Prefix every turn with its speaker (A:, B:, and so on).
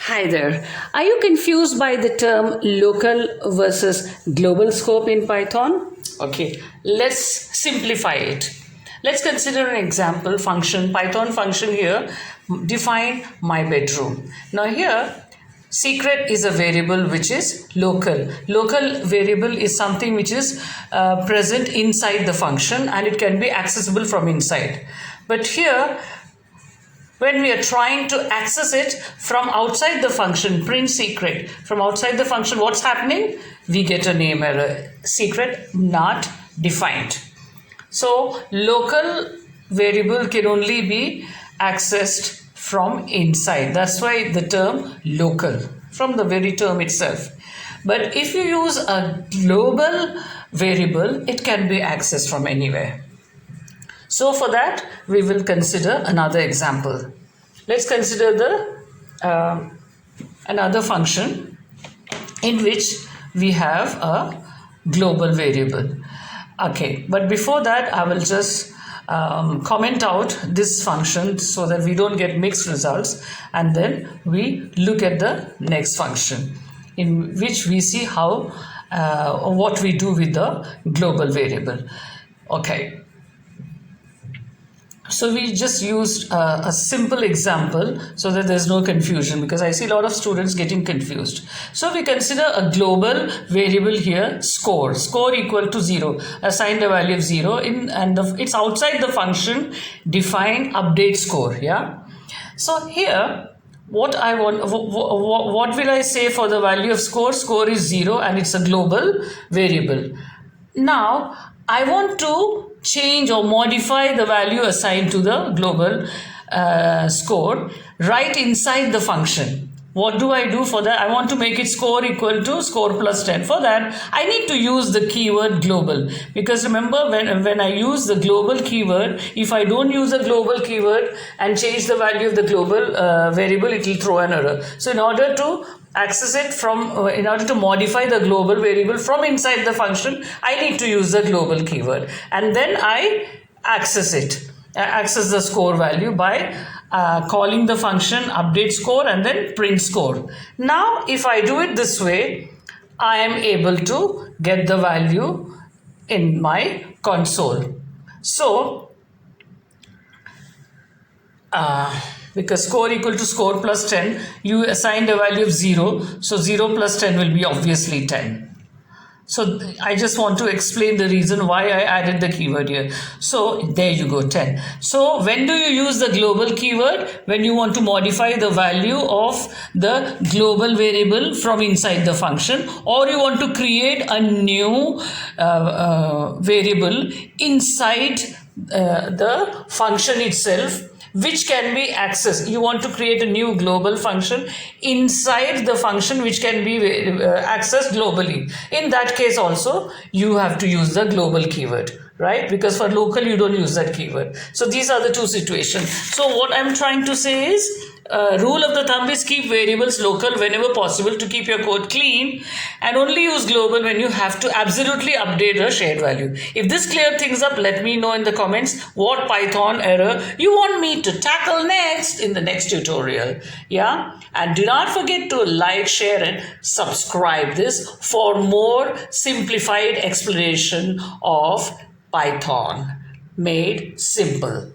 A: Hi there. Are you confused by the term local versus global scope in Python? Okay, let's simplify it. Let's consider an example function, Python function here, define my bedroom. Now here, secret is a variable which is local. Local variable is something which is present inside the function and it can be accessible from inside. But here, when we are trying to access it from outside the function, print secret, from outside the function, what's happening? We get a name error, secret not defined. So local variable can only be accessed from inside. That's why the term local, from the very term itself. But if you use a global variable, it can be accessed from anywhere. So for that, we will consider another example. Let's consider the another function in which we have a global variable. Okay, but before that, I will just comment out this function so that we don't get mixed results, and then we look at the next function in which we see how what we do with the global variable. Okay. So we just used a simple example so that there's no confusion, because I see a lot of students getting confused. So we consider a global variable here, score equal to 0, assigned a value of 0 it's outside the function define update score. Yeah. So here what will I say for the value of score? Score is 0 and it's a global variable. Now I want to change or modify the value assigned to the global score right inside the function. What do I do for that? I want to make it score equal to score plus 10. For that, I need to use the keyword global, because remember when I use the global keyword, if I don't use the global keyword and change the value of the global variable, it will throw an error. So in order to access it in order to modify the global variable from inside the function, I need to use the global keyword, and then I access the score value by calling the function update score and then print score. Now if I do it this way, I am able to get the value in my console. So because score equal to score plus 10, you assigned a value of 0, so 0 plus 10 will be obviously 10. So I just want to explain the reason why I added the keyword here. So there you go, 10. So when do you use the global keyword? When you want to modify the value of the global variable from inside the function, or you want to create a new variable inside the function itself, which can be accessed. You want to create a new global function inside the function which can be accessed globally. In that case also, you have to use the global keyword, right? Because for local, you don't use that keyword. So these are the two situations. So what I'm trying to say is, rule of the thumb is keep variables local whenever possible to keep your code clean, and only use global when you have to absolutely update a shared value. If this cleared things up, let me know in the comments what Python error you want me to tackle next in the next tutorial. Yeah, and do not forget to like, share and subscribe this for more simplified explanation of Python made simple.